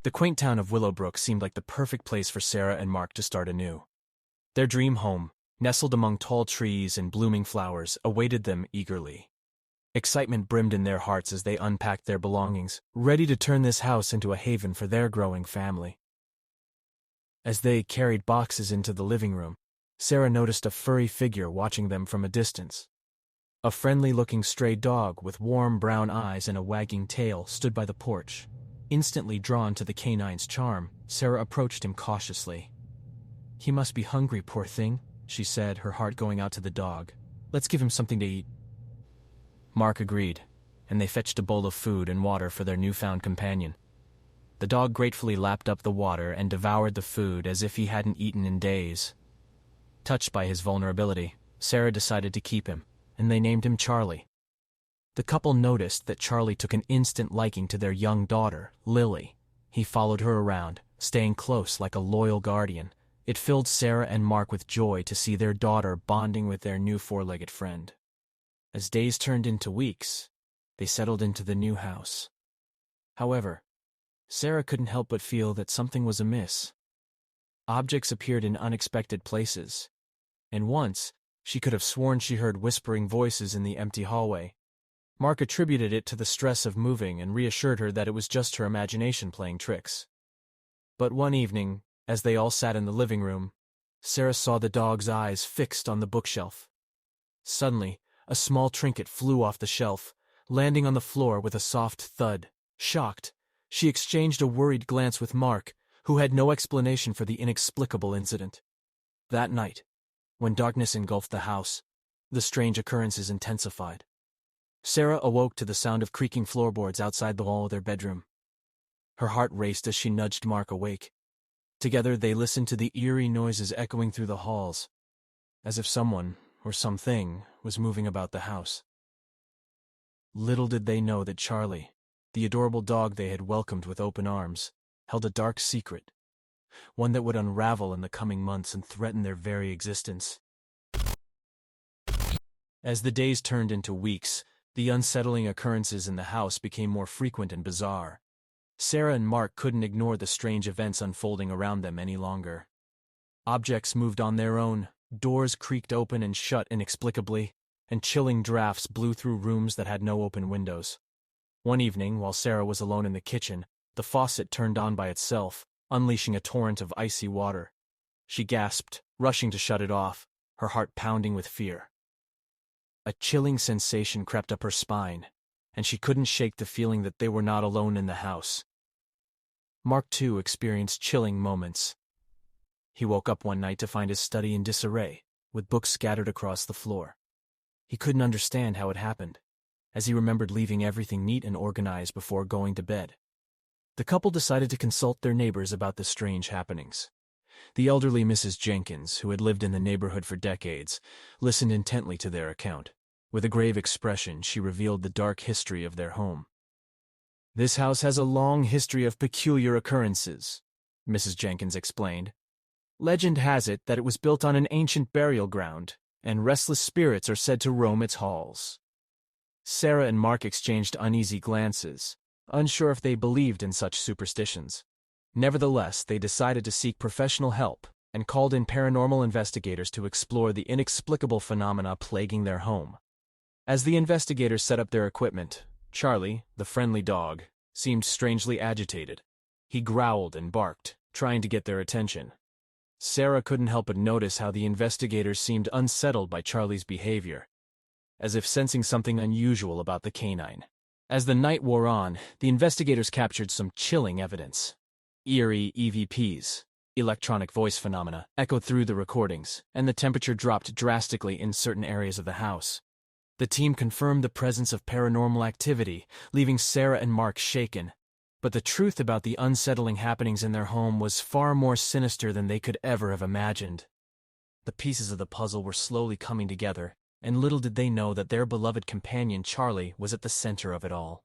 The quaint town of Willowbrook seemed like the perfect place for Sarah and Mark to start anew. Their dream home, nestled among tall trees and blooming flowers, awaited them eagerly. Excitement brimmed in their hearts as they unpacked their belongings, ready to turn this house into a haven for their growing family. As they carried boxes into the living room, Sarah noticed a furry figure watching them from a distance. A friendly-looking stray dog with warm brown eyes and a wagging tail stood by the porch. Instantly drawn to the canine's charm, Sarah approached him cautiously. "He must be hungry, poor thing," she said, her heart going out to the dog. "Let's give him something to eat." Mark agreed, and they fetched a bowl of food and water for their newfound companion. The dog gratefully lapped up the water and devoured the food as if he hadn't eaten in days. Touched by his vulnerability, Sarah decided to keep him, and they named him Charlie. The couple noticed that Charlie took an instant liking to their young daughter, Lily. He followed her around, staying close like a loyal guardian. It filled Sarah and Mark with joy to see their daughter bonding with their new four-legged friend. As days turned into weeks, they settled into the new house. However, Sarah couldn't help but feel that something was amiss. Objects appeared in unexpected places, and once she could have sworn she heard whispering voices in the empty hallway. Mark attributed it to the stress of moving and reassured her that it was just her imagination playing tricks. But one evening, as they all sat in the living room, Sarah saw the dog's eyes fixed on the bookshelf. Suddenly, a small trinket flew off the shelf, landing on the floor with a soft thud. Shocked, she exchanged a worried glance with Mark, who had no explanation for the inexplicable incident. That night, when darkness engulfed the house, the strange occurrences intensified. Sarah awoke to the sound of creaking floorboards outside the wall of their bedroom. Her heart raced as she nudged Mark awake. Together they listened to the eerie noises echoing through the halls, as if someone, or something, was moving about the house. Little did they know that Charlie, the adorable dog they had welcomed with open arms, held a dark secret, one that would unravel in the coming months and threaten their very existence. As the days turned into weeks, the unsettling occurrences in the house became more frequent and bizarre. Sarah and Mark couldn't ignore the strange events unfolding around them any longer. Objects moved on their own, doors creaked open and shut inexplicably, and chilling drafts blew through rooms that had no open windows. One evening, while Sarah was alone in the kitchen, the faucet turned on by itself, unleashing a torrent of icy water. She gasped, rushing to shut it off, her heart pounding with fear. A chilling sensation crept up her spine, and she couldn't shake the feeling that they were not alone in the house. Mark, too, experienced chilling moments. He woke up one night to find his study in disarray, with books scattered across the floor. He couldn't understand how it happened, as he remembered leaving everything neat and organized before going to bed. The couple decided to consult their neighbors about the strange happenings. The elderly Mrs. Jenkins, who had lived in the neighborhood for decades, listened intently to their account. With a grave expression, she revealed the dark history of their home. "This house has a long history of peculiar occurrences," Mrs. Jenkins explained. "Legend has it that it was built on an ancient burial ground, and restless spirits are said to roam its halls." Sarah and Mark exchanged uneasy glances, unsure if they believed in such superstitions. Nevertheless, they decided to seek professional help and called in paranormal investigators to explore the inexplicable phenomena plaguing their home. As the investigators set up their equipment, Charlie, the friendly dog, seemed strangely agitated. He growled and barked, trying to get their attention. Sarah couldn't help but notice how the investigators seemed unsettled by Charlie's behavior, as if sensing something unusual about the canine. As the night wore on, the investigators captured some chilling evidence. Eerie EVPs, electronic voice phenomena, echoed through the recordings, and the temperature dropped drastically in certain areas of the house. The team confirmed the presence of paranormal activity, leaving Sarah and Mark shaken. But the truth about the unsettling happenings in their home was far more sinister than they could ever have imagined. The pieces of the puzzle were slowly coming together, and little did they know that their beloved companion Charlie was at the center of it all.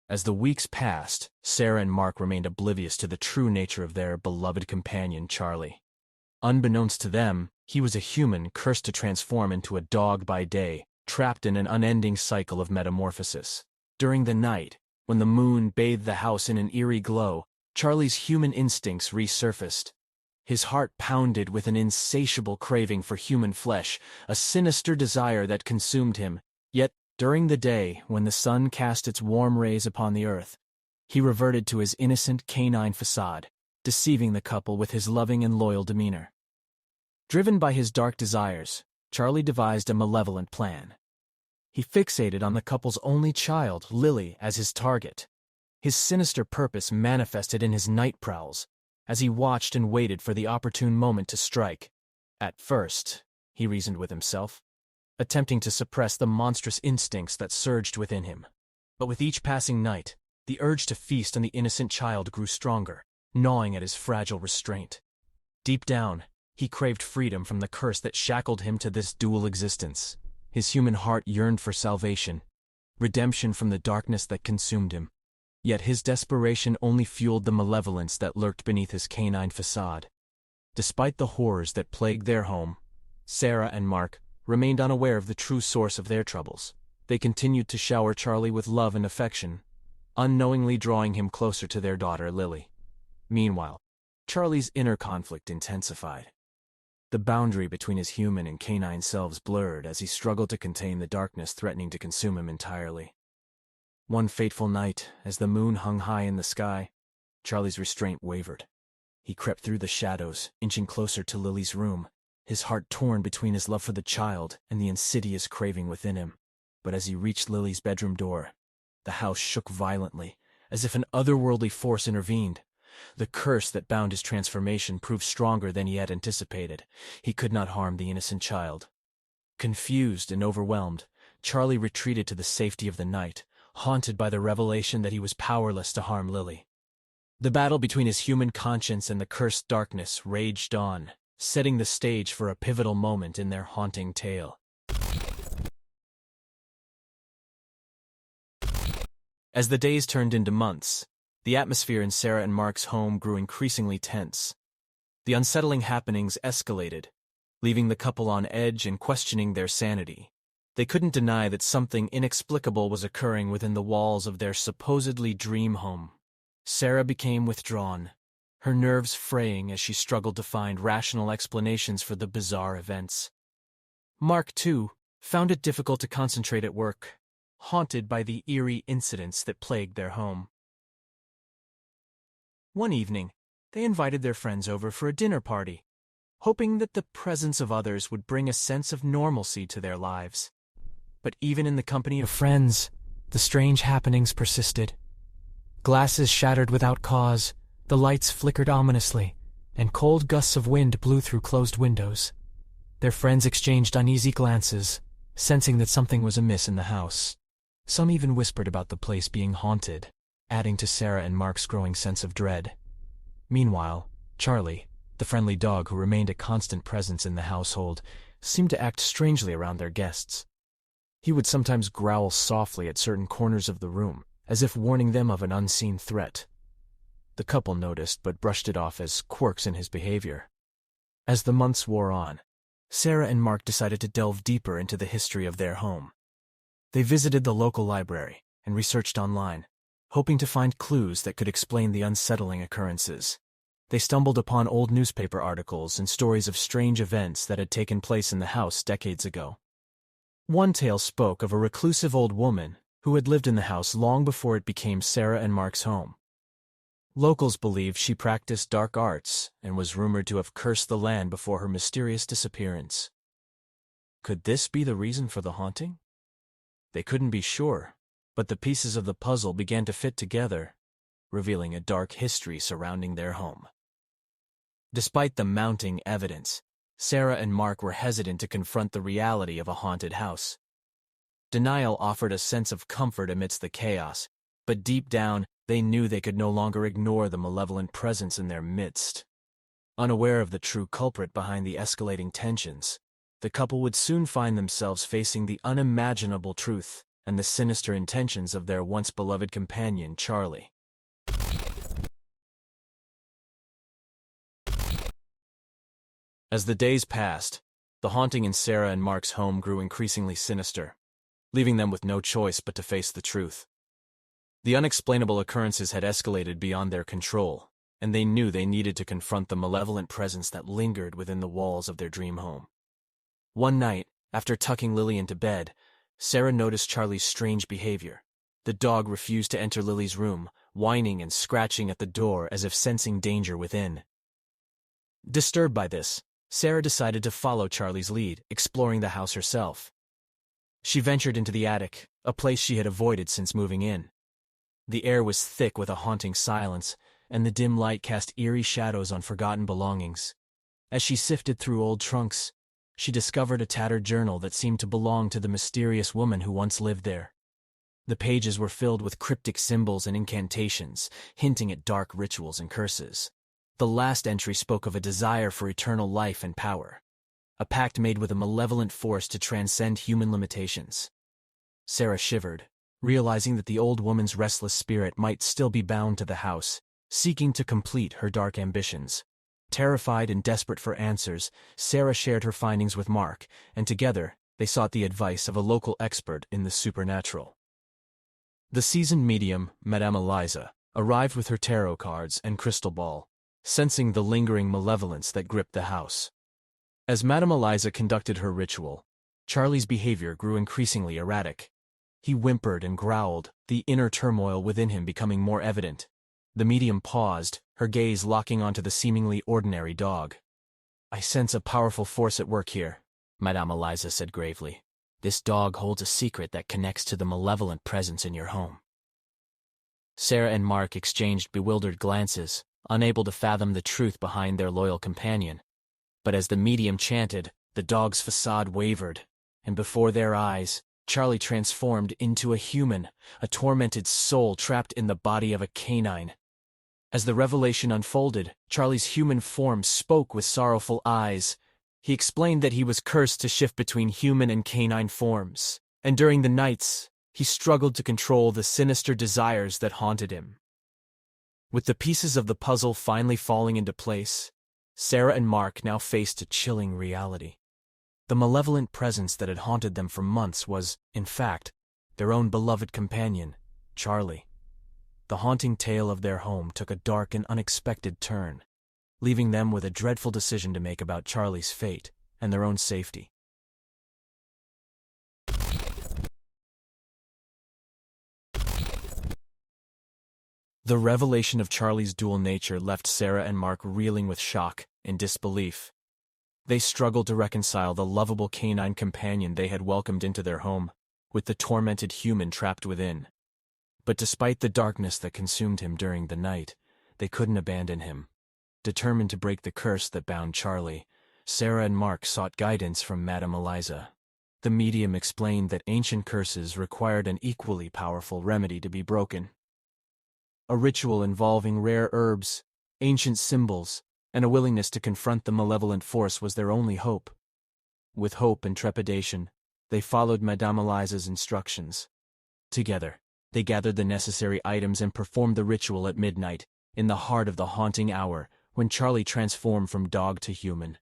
As the weeks passed, Sarah and Mark remained oblivious to the true nature of their beloved companion Charlie. Unbeknownst to them, he was a human cursed to transform into a dog by day, trapped in an unending cycle of metamorphosis. During the night, when the moon bathed the house in an eerie glow, Charlie's human instincts resurfaced. His heart pounded with an insatiable craving for human flesh, a sinister desire that consumed him. Yet, during the day, when the sun cast its warm rays upon the earth, he reverted to his innocent canine facade, deceiving the couple with his loving and loyal demeanor. Driven by his dark desires, Charlie devised a malevolent plan. He fixated on the couple's only child, Lily, as his target. His sinister purpose manifested in his night prowls, as he watched and waited for the opportune moment to strike. At first, he reasoned with himself, attempting to suppress the monstrous instincts that surged within him. But with each passing night, the urge to feast on the innocent child grew stronger, gnawing at his fragile restraint. Deep down, he craved freedom from the curse that shackled him to this dual existence. His human heart yearned for salvation, redemption from the darkness that consumed him. Yet his desperation only fueled the malevolence that lurked beneath his canine facade. Despite the horrors that plagued their home, Sarah and Mark remained unaware of the true source of their troubles. They continued to shower Charlie with love and affection, unknowingly drawing him closer to their daughter, Lily. Meanwhile, Charlie's inner conflict intensified. The boundary between his human and canine selves blurred as he struggled to contain the darkness threatening to consume him entirely. One fateful night, as the moon hung high in the sky, Charlie's restraint wavered. He crept through the shadows, inching closer to Lily's room, his heart torn between his love for the child and the insidious craving within him. But as he reached Lily's bedroom door, the house shook violently, as if an otherworldly force intervened. The curse that bound his transformation proved stronger than he had anticipated. He could not harm the innocent child. Confused and overwhelmed, Charlie retreated to the safety of the night, haunted by the revelation that he was powerless to harm Lily. The battle between his human conscience and the cursed darkness raged on, setting the stage for a pivotal moment in their haunting tale. As the days turned into months, the atmosphere in Sarah and Mark's home grew increasingly tense. The unsettling happenings escalated, leaving the couple on edge and questioning their sanity. They couldn't deny that something inexplicable was occurring within the walls of their supposedly dream home. Sarah became withdrawn, her nerves fraying as she struggled to find rational explanations for the bizarre events. Mark, too, found it difficult to concentrate at work, haunted by the eerie incidents that plagued their home. One evening, they invited their friends over for a dinner party, hoping that the presence of others would bring a sense of normalcy to their lives. But even in the company of friends, the strange happenings persisted. Glasses shattered without cause, the lights flickered ominously, and cold gusts of wind blew through closed windows. Their friends exchanged uneasy glances, sensing that something was amiss in the house. Some even whispered about the place being haunted, adding to Sarah and Mark's growing sense of dread. Meanwhile, Charlie, the friendly dog who remained a constant presence in the household, seemed to act strangely around their guests. He would sometimes growl softly at certain corners of the room, as if warning them of an unseen threat. The couple noticed but brushed it off as quirks in his behavior. As the months wore on, Sarah and Mark decided to delve deeper into the history of their home. They visited the local library and researched online, hoping to find clues that could explain the unsettling occurrences. They stumbled upon old newspaper articles and stories of strange events that had taken place in the house decades ago. One tale spoke of a reclusive old woman who had lived in the house long before it became Sarah and Mark's home. Locals believed she practiced dark arts and was rumored to have cursed the land before her mysterious disappearance. Could this be the reason for the haunting? They couldn't be sure, but the pieces of the puzzle began to fit together, revealing a dark history surrounding their home. Despite the mounting evidence, Sarah and Mark were hesitant to confront the reality of a haunted house. Denial offered a sense of comfort amidst the chaos, but deep down, they knew they could no longer ignore the malevolent presence in their midst. Unaware of the true culprit behind the escalating tensions, the couple would soon find themselves facing the unimaginable truth and the sinister intentions of their once-beloved companion, Charlie. As the days passed, the haunting in Sarah and Mark's home grew increasingly sinister, leaving them with no choice but to face the truth. The unexplainable occurrences had escalated beyond their control, and they knew they needed to confront the malevolent presence that lingered within the walls of their dream home. One night, after tucking Lily into bed, Sarah noticed Charlie's strange behavior. The dog refused to enter Lily's room, whining and scratching at the door as if sensing danger within. Disturbed by this, Sarah decided to follow Charlie's lead, exploring the house herself. She ventured into the attic, a place she had avoided since moving in. The air was thick with a haunting silence, and the dim light cast eerie shadows on forgotten belongings. As she sifted through old trunks, she discovered a tattered journal that seemed to belong to the mysterious woman who once lived there. The pages were filled with cryptic symbols and incantations, hinting at dark rituals and curses. The last entry spoke of a desire for eternal life and power, a pact made with a malevolent force to transcend human limitations. Sarah shivered, realizing that the old woman's restless spirit might still be bound to the house, seeking to complete her dark ambitions. Terrified and desperate for answers, Sarah shared her findings with Mark, and together they sought the advice of a local expert in the supernatural. The seasoned medium, Madame Eliza, arrived with her tarot cards and crystal ball, sensing the lingering malevolence that gripped the house. As Madame Eliza conducted her ritual, Charlie's behavior grew increasingly erratic. He whimpered and growled, the inner turmoil within him becoming more evident. The medium paused, her gaze locking onto the seemingly ordinary dog. "I sense a powerful force at work here," Madame Eliza said gravely. "This dog holds a secret that connects to the malevolent presence in your home." Sarah and Mark exchanged bewildered glances, unable to fathom the truth behind their loyal companion. But as the medium chanted, the dog's facade wavered, and before their eyes, Charlie transformed into a human, a tormented soul trapped in the body of a canine. As the revelation unfolded, Charlie's human form spoke with sorrowful eyes. He explained that he was cursed to shift between human and canine forms, and during the nights, he struggled to control the sinister desires that haunted him. With the pieces of the puzzle finally falling into place, Sarah and Mark now faced a chilling reality. The malevolent presence that had haunted them for months was, in fact, their own beloved companion, Charlie. The haunting tale of their home took a dark and unexpected turn, leaving them with a dreadful decision to make about Charlie's fate and their own safety. The revelation of Charlie's dual nature left Sarah and Mark reeling with shock and disbelief. They struggled to reconcile the lovable canine companion they had welcomed into their home with the tormented human trapped within. But despite the darkness that consumed him during the night, they couldn't abandon him. Determined to break the curse that bound Charlie, Sarah and Mark sought guidance from Madame Eliza. The medium explained that ancient curses required an equally powerful remedy to be broken. A ritual involving rare herbs, ancient symbols, and a willingness to confront the malevolent force was their only hope. With hope and trepidation, they followed Madame Eliza's instructions. Together, they gathered the necessary items and performed the ritual at midnight, in the heart of the haunting hour, when Charlie transformed from dog to human.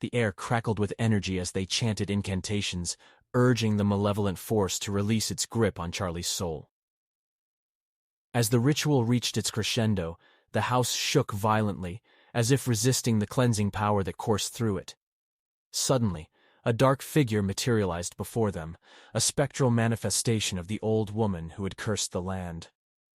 The air crackled with energy as they chanted incantations, urging the malevolent force to release its grip on Charlie's soul. As the ritual reached its crescendo, the house shook violently, as if resisting the cleansing power that coursed through it. Suddenly, a dark figure materialized before them, a spectral manifestation of the old woman who had cursed the land.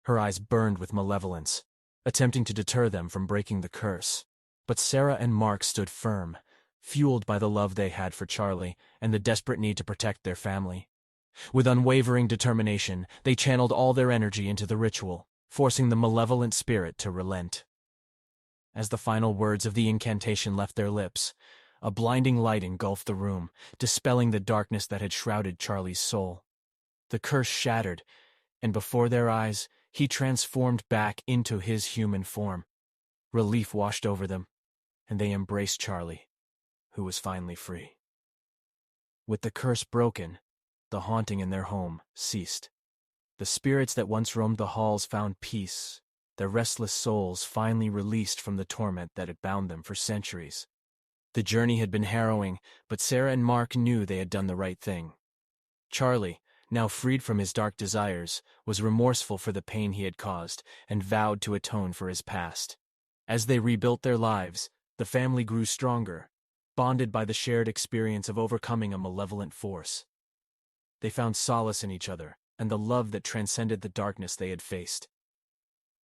Her eyes burned with malevolence, attempting to deter them from breaking the curse. But Sarah and Mark stood firm, fueled by the love they had for Charlie and the desperate need to protect their family. With unwavering determination, they channeled all their energy into the ritual, forcing the malevolent spirit to relent. As the final words of the incantation left their lips, a blinding light engulfed the room, dispelling the darkness that had shrouded Charlie's soul. The curse shattered, and before their eyes, he transformed back into his human form. Relief washed over them, and they embraced Charlie, who was finally free. With the curse broken, the haunting in their home ceased. The spirits that once roamed the halls found peace, their restless souls finally released from the torment that had bound them for centuries. The journey had been harrowing, but Sarah and Mark knew they had done the right thing. Charlie, now freed from his dark desires, was remorseful for the pain he had caused and vowed to atone for his past. As they rebuilt their lives, the family grew stronger, bonded by the shared experience of overcoming a malevolent force. They found solace in each other and the love that transcended the darkness they had faced.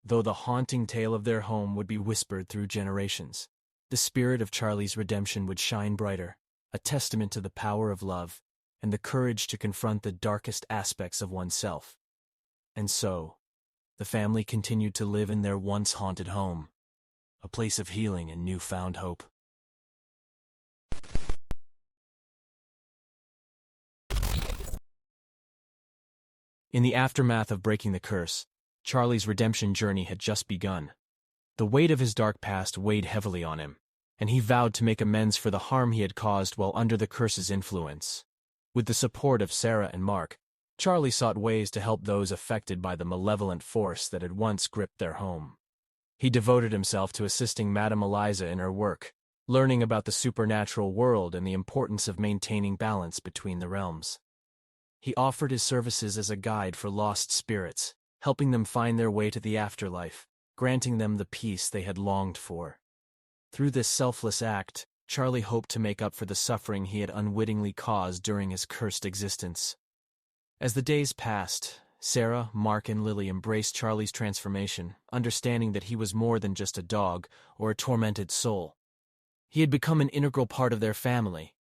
Though the haunting tale of their home would be whispered through generations, the spirit of Charlie's redemption would shine brighter, a testament to the power of love and the courage to confront the darkest aspects of oneself. And so, the family continued to live in their once haunted home, a place of healing and newfound hope. In the aftermath of breaking the curse, Charlie's redemption journey had just begun. The weight of his dark past weighed heavily on him, and he vowed to make amends for the harm he had caused while under the curse's influence. With the support of Sarah and Mark, Charlie sought ways to help those affected by the malevolent force that had once gripped their home. He devoted himself to assisting Madame Eliza in her work, learning about the supernatural world and the importance of maintaining balance between the realms. He offered his services as a guide for lost spirits, helping them find their way to the afterlife, granting them the peace they had longed for. Through this selfless act, Charlie hoped to make up for the suffering he had unwittingly caused during his cursed existence. As the days passed, Sarah, Mark, and Lily embraced Charlie's transformation, understanding that he was more than just a dog or a tormented soul. He had become an integral part of their family,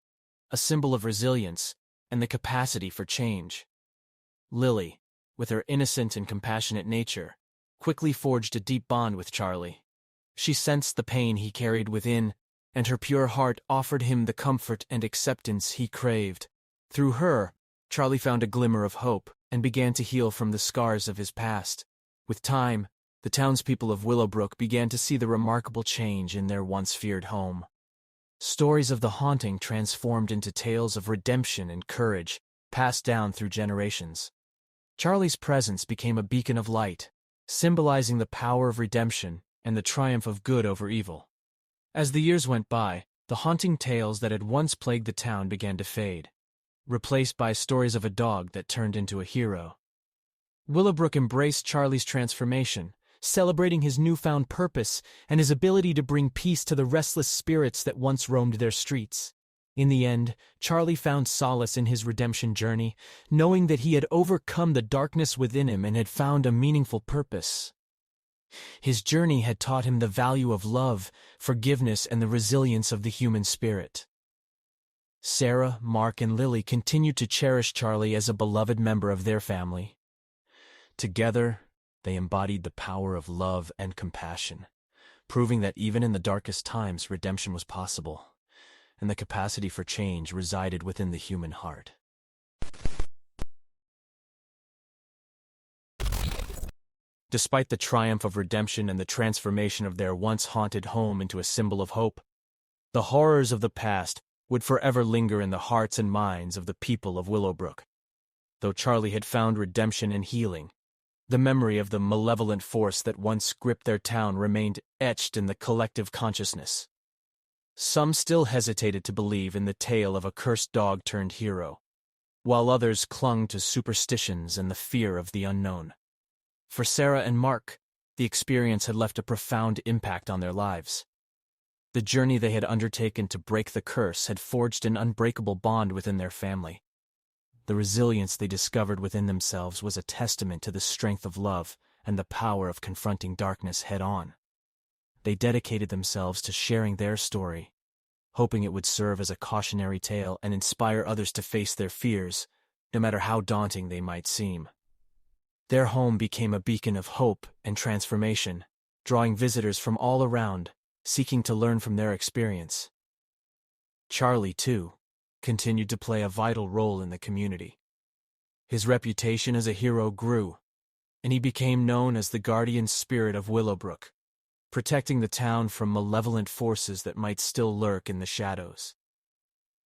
a symbol of resilience and the capacity for change. Lily, with her innocent and compassionate nature, quickly forged a deep bond with Charlie. She sensed the pain he carried within, and her pure heart offered him the comfort and acceptance he craved. Through her, Charlie found a glimmer of hope and began to heal from the scars of his past. With time, the townspeople of Willowbrook began to see the remarkable change in their once feared home. Stories of the haunting transformed into tales of redemption and courage, passed down through generations. Charlie's presence became a beacon of light, symbolizing the power of redemption and the triumph of good over evil. As the years went by, the haunting tales that had once plagued the town began to fade, replaced by stories of a dog that turned into a hero. Willowbrook embraced Charlie's transformation, celebrating his newfound purpose and his ability to bring peace to the restless spirits that once roamed their streets. In the end, Charlie found solace in his redemption journey, knowing that he had overcome the darkness within him and had found a meaningful purpose. His journey had taught him the value of love, forgiveness, and the resilience of the human spirit. Sarah, Mark, and Lily continued to cherish Charlie as a beloved member of their family. Together, they embodied the power of love and compassion, proving that even in the darkest times, redemption was possible, and the capacity for change resided within the human heart. Despite the triumph of redemption and the transformation of their once haunted home into a symbol of hope, the horrors of the past would forever linger in the hearts and minds of the people of Willowbrook. Though Charlie had found redemption and healing, the memory of the malevolent force that once gripped their town remained etched in the collective consciousness. Some still hesitated to believe in the tale of a cursed dog turned hero, while others clung to superstitions and the fear of the unknown. For Sarah and Mark, the experience had left a profound impact on their lives. The journey they had undertaken to break the curse had forged an unbreakable bond within their family. The resilience they discovered within themselves was a testament to the strength of love and the power of confronting darkness head-on. They dedicated themselves to sharing their story, hoping it would serve as a cautionary tale and inspire others to face their fears, no matter how daunting they might seem. Their home became a beacon of hope and transformation, drawing visitors from all around, seeking to learn from their experience. Charlie, too, continued to play a vital role in the community. His reputation as a hero grew, and he became known as the guardian spirit of Willowbrook, protecting the town from malevolent forces that might still lurk in the shadows.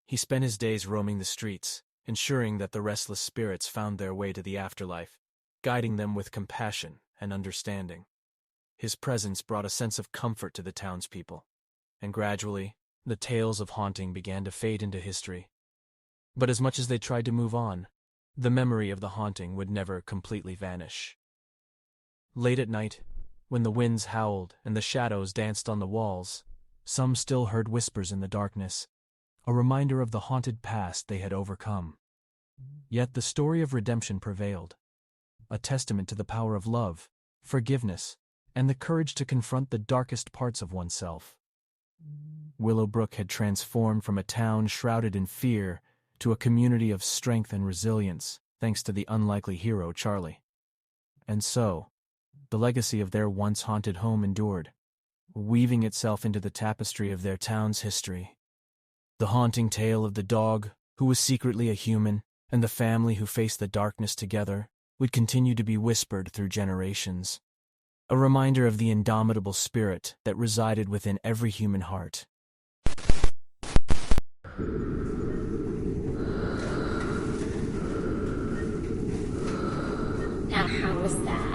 He spent his days roaming the streets, ensuring that the restless spirits found their way to the afterlife, guiding them with compassion and understanding. His presence brought a sense of comfort to the townspeople, and gradually, the tales of haunting began to fade into history. But as much as they tried to move on, The memory of the haunting would never completely vanish. Late at night, when the winds howled and the shadows danced on the walls, some still heard whispers in the darkness, a reminder of the haunted past they had overcome. Yet the story of redemption prevailed, a testament to the power of love, forgiveness, and the courage to confront the darkest parts of oneself. Willowbrook had transformed from a town shrouded in fear to a community of strength and resilience, thanks to the unlikely hero Charlie. And so, the legacy of their once haunted home endured, weaving itself into the tapestry of their town's history. The haunting tale of the dog, who was secretly a human, and the family who faced the darkness together, would continue to be whispered through generations. A reminder of the indomitable spirit that resided within every human heart. Now, how was that?